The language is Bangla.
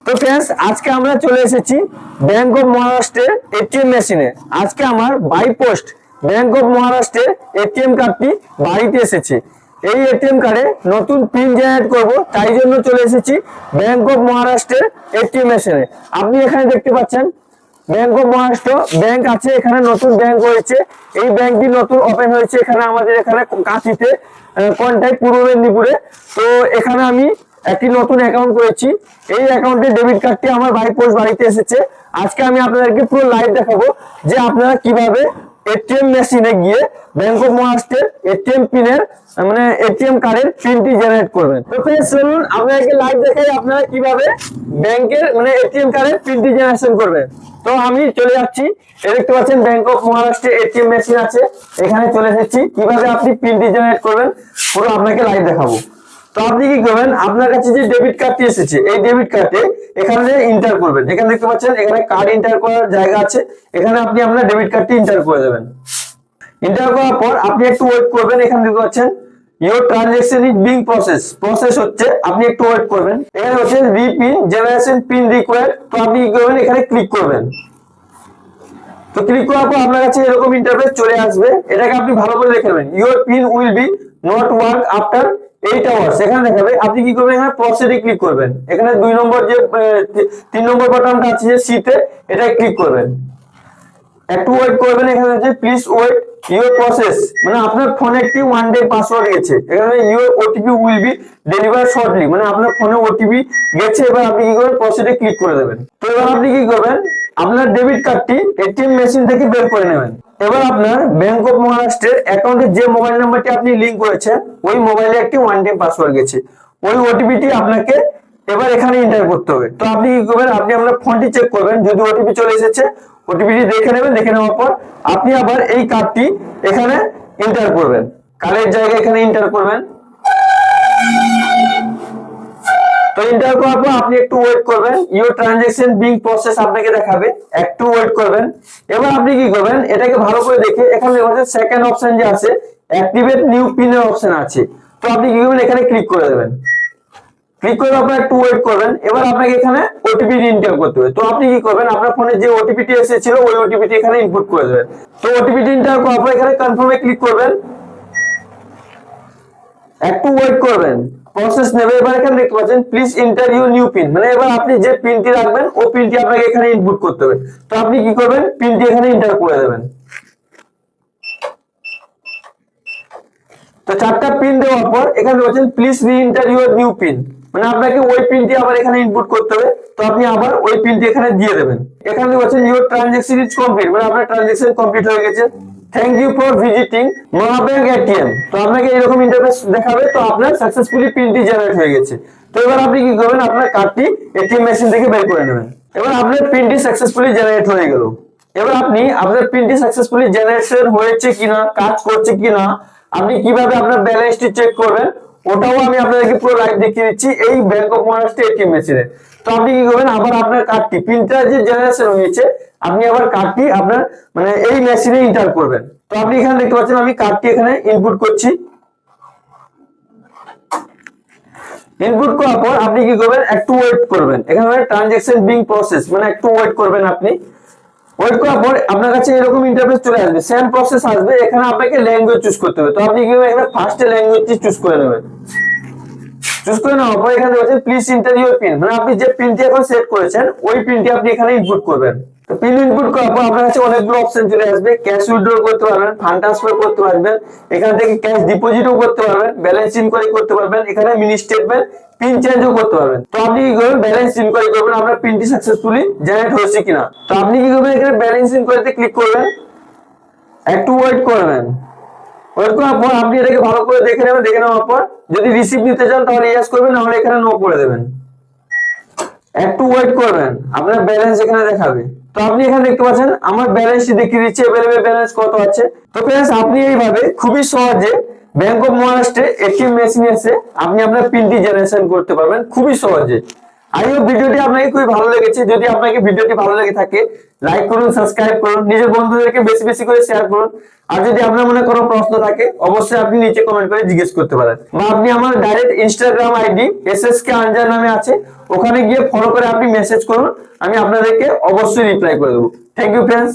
তো फ्रेंड्स আজকে আমরা চলে এসেছি ব্যাংক অফ মহারাষ্ট্রের এটিএম মেশিনে। আজকে আমার বাই পোস্ট ব্যাংক অফ মহারাষ্ট্রের এটিএম কার্ডটি বাড়িতে এসেছে। এই এটিএম কার্ডে নতুন পিন জেনারেট করব, তাই জন্য চলে এসেছি ব্যাংক অফ মহারাষ্ট্রের এটিএম মেশিনে। আপনি এখানে দেখতে পাচ্ছেন ব্যাংক অফ মহারাষ্ট্র ব্যাংক আছে, এখানে নতুন ব্যাংক হয়েছে। এই ব্যাংকটি নতুন ওপেন হয়েছে এখানে আমাদের এখানে কাঁথিতে, কোনটাই পূর্ব মেদিনীপুরে। তো এখানে আমি একটি নতুন অ্যাকাউন্ট করেছি। এই অ্যাকাউন্টে ডেবিট কার্ডটি আমার বাই পোস্ট বাড়িতে এসেছে। আজকে আমি আপনাদেরকে পুরো লাইভ দেখাবো যে আপনারা কিভাবে এটিএম মেশিনে গিয়ে ব্যাংক অফ মহারাষ্ট্রের এটিএম পিনের মানে এটিএম কার্ডের পিনটি জেনারেট করবেন। তো फ्रेंड्स চলুন আপনাদেরকে লাইভ দেখাই আপনারা কিভাবে ব্যাংকের মানে এটিএম কার্ডের পিনটি জেনারেশন করবেন। তো আমি চলে যাচ্ছি, দেখতে পাচ্ছেন ব্যাংক অফ মহারাষ্ট্রের এটিএম মেশিন আছে, এখানে চলে এসেছি। কিভাবে আপনি পিনটি জেনারেট করবেন পুরো আপনাকে লাইভ দেখাবো। তো আপনি কি করবেন, আপনার কাছে যে ডেবিট কার্ডটি এসেছে এই ডেবিট কার্ডে এখানে এন্টার করবেন। এখানে দেখতে পাচ্ছেন এখানে কার্ড এন্টার করার জায়গা আছে, এখানে আপনি আপনার ডেবিট কার্ডটি এন্টার করে দেবেন। এন্টার করার পর আপনি একটু ওয়েট করবেন। এখানে দেখতে পাচ্ছেন your transaction is being process হচ্ছে, আপনি একটু ওয়েট করবেন। এখানে হচ্ছে রিপিন জেনারেশন পিন রিকোয়ার্ড, তো আপনি কি করবেন এখানে ক্লিক করবেন। তো ক্লিক করার পর আপনার কাছে এরকম ইন্টারফেস চলে আসবে। এটাকে আপনি ভালো করে দেখে নেবেন। Your pin will be not work after 8 hours এখানে দেখাবে। আপনি কি করবেন এখানে প্রসেসে ক্লিক করবেন। এখানে 2 নম্বর যে 3 নম্বর বাটনটা আছে যে সিতে, এটা ক্লিক করবেন। একটু ওয়েট করবেন। এখানে আছে প্লিজ ওয়েট ইওর প্রসেস, মানে আপনার ফোনে একটি 1 ডে পাসওয়ার্ড গেছে। এখানে your OTP will be deliver shortly, মানে আপনার ফোনে ওটিপি গেছে। এবার আপনি কি করবেন প্রসেসে ক্লিক করে দেবেন। তো এবার আপনি কি করবেন আপনার ডেবিট কার্ডটি এটিএম মেশিন থেকে বের করে নেবেন। এবার আপনার ব্যাংক অফ মহারাষ্ট্রের অ্যাকাউন্টে যে মোবাইল নাম্বারটি আপনি লিংক করেছেন ওই মোবাইলে একটি 1 ডে পাসওয়ার্ড গেছে। ওই ওটিপিটি আপনাকে এবার এখানে এন্টার করতে হবে। তো আপনি কি করবেন, আপনি আপনার ফোনটি চেক করবেন, যদি ওটিপি চলে এসেছে ওটিপিটি দেখে নেবেন। দেখে নেওয়ার পর আপনি আবার এই কার্ডটি এখানে এন্টার করবেন, কার্ডের জায়গায় এখানে এন্টার করবেন। তো এন্টার করার পর আপনি একটু ওয়েট করবেন। ইওর ট্রানজাকশন বিং প্রসেস আপনাকে দেখাবে, একটু ওয়েট করবেন। এবার আপনি কি করবেন এটাকে ভালো করে দেখে এখানে লেখা আছে সেকেন্ড অপশন যে আছে অ্যাক্টিভেট নিউ পিনের অপশন আছে। তো আপনি কি করবেন এখানে ক্লিক করে দেবেন। ক্লিক করার পর একটু ওয়েট করবেন। এবার আপনাকে এখানে ওটিপি এন্টার করতে হবে। তো আপনি কি করবেন আপনার ফোনে যে ওটিপিটি এসেছিল ওই ওটিপিটি এখানে ইনপুট করে দেবেন। তো ওটিপিটি এন্টার করার পর এখানে কনফার্মে ক্লিক করবেন। একটু ওয়েট করবেন, প্রসেস নেবে। এবার এখানে দেখতে পাচ্ছেন please enter your new pin, মানে এবার আপনি যে পিনটি রাখবেন ওই পিনটি আপনাকে এখানে ইনপুট করতে হবে। তো আপনি কি করবেন পিনটি এখানে এন্টার করে দেবেন। তো 4টা পিন দেওয়ার পর এখানে বলছেন প্লিজ রি এন্টার ইউর নিউ পিন, মানে আপনাকে ওই পিনটি আবার এখানে ইনপুট করতে হবে। তো আপনি আবার ওই পিনটি এখানে দিয়ে দেবেন। এখানে বলছেন ইউর ট্রানজাকশন ইজ কমপ্লিট, মানে আপনার ট্রানজাকশন কমপ্লিট হয়ে গেছে। Thank you for visiting Mahabank ATM, তো আপনাকে এরকম ইন্টারফেস দেখাবে। তো আপনার সাকসেসফুলি পিনটি জেনারেট হয়ে গেছে। তো এবার আপনি কি করবেন আপনার কার্ডটি এটিএম মেশিন থেকে বের করে নেবেন। এবার আপনার পিনটি সাকসেসফুলি জেনারেট হয়ে গেল। এবার আপনি আপনার পিনটি সাকসেসফুলি জেনারেশন হয়েছে কিনা, কাজ করছে কিনা, আপনি কিভাবে আপনার ব্যালেন্সটি চেক করবেন ওটাও আমি আপনাদেরকে পুরো লাইভ দেখিয়ে দিচ্ছি এই ব্যাংক অফ মহারাষ্ট্র এটিএম মেশিনে। তো আপনি কি করবেন আবার আপনার কার্ডটি পিনটা যে জেনারেশন হয়েছে আপনি আবার কার্ডটি আপনার মানে এই মেশিনে এন্টার করবেন। তো আপনি এখানে দেখতে পাচ্ছেন আমি কার্ডটি এখানে ইনপুট করছি। ইনপুট করার পর আপনি কি করবেন একটু ওয়েট করবেন। এখানে ট্রানজাকশন বিং প্রসেস, মানে একটু ওয়েট করবেন। আপনি ওয়েট করার পর আপনার কাছে এরকম ইন্টারফেস চলে আসবে, সেম প্রসেস আসবে। এখানে আপনাকে ল্যাঙ্গুয়েজ চুজ করতে হবে। তো আপনি কি করবেন এখানে ফার্স্ট ল্যাঙ্গুয়েজটি চুজ করে নেবেন। চুজ করে নেওয়ার পর এখানে বলছেন প্লিজ এন্টার ইউর পিন, মানে আপনি যে পিনটি এখন সেট করেছেন ওই পিনটি আপনি এখানে ইনপুট করবেন। তো পিন ইনপুট করার পর আপনার কাছে অনেকগুলো অপশন চলে আসবে। ক্যাশ উইথড্র করতে পারবেন, ফান্ড ট্রান্সফার করতে পারবেন, এখান থেকে ক্যাশ ডিপোজিটও করতে পারবেন, ব্যালেন্স ইনকোয়ারি করতে পারবেন, এখানে মিনি স্টেটমেন্ট পিন চেঞ্জও করতে পারবেন। তো আপনি কি করবেন ব্যালেন্স ইনকোয়ারি করবেন আপনার পিনটি সাকসেসফুলি জেনারেট হয়েছে কিনা। তো আপনি কি করবেন এখানে ব্যালেন্স ইনকোয়ারিতে ক্লিক করবেন, একটু ওয়েট করবেন। ওয়েট করার পর আপনি এটাকে ভালো করে দেখে নেবেন। দেখে নেওয়ার পর যদি রিসিভ নিতে চান তাহলে ইয়েস করবেন, নাহলে এখানে নো করে দেবেন। একটু ওয়েট করবেন, আপনার ব্যালেন্স এখানে দেখাবে। তো আপনি এখানে দেখতে পাচ্ছেন আমার ব্যালেন্সটি দেখিয়ে দিচ্ছে अवेलेबल ব্যালেন্স কত আছে। তো फ्रेंड्स আপনি এইভাবে খুবই সহজে ব্যাংক অফ মহারাষ্ট্রে এটিএম মেশিনে এসে আপনি আপনার পিনটি জেনারেশন করতে পারবেন খুবই সহজে। আই হোপ ভিডিওটি আপনাকে খুবই ভালো লেগেছে। যদি আপনাকে ভিডিওটি ভালো লেগে থাকে লাইক করুন, সাবস্ক্রাইব করুন, নিজের বন্ধুদেরকে বেশি বেশি করে শেয়ার করুন। আর যদি আপনার মনে কোনো প্রশ্ন থাকে অবশ্যই আপনি নিচে কমেন্ট করে জিজ্ঞেস করতে পারেন, বা আপনি আমার direct Instagram ID SSK Anzar নামে আছে, ওখানে গিয়ে ফলো করে আপনি মেসেজ করুন, আমি আপনাদেরকে অবশ্যই রিপ্লাই করে দেবো। Thank you friends.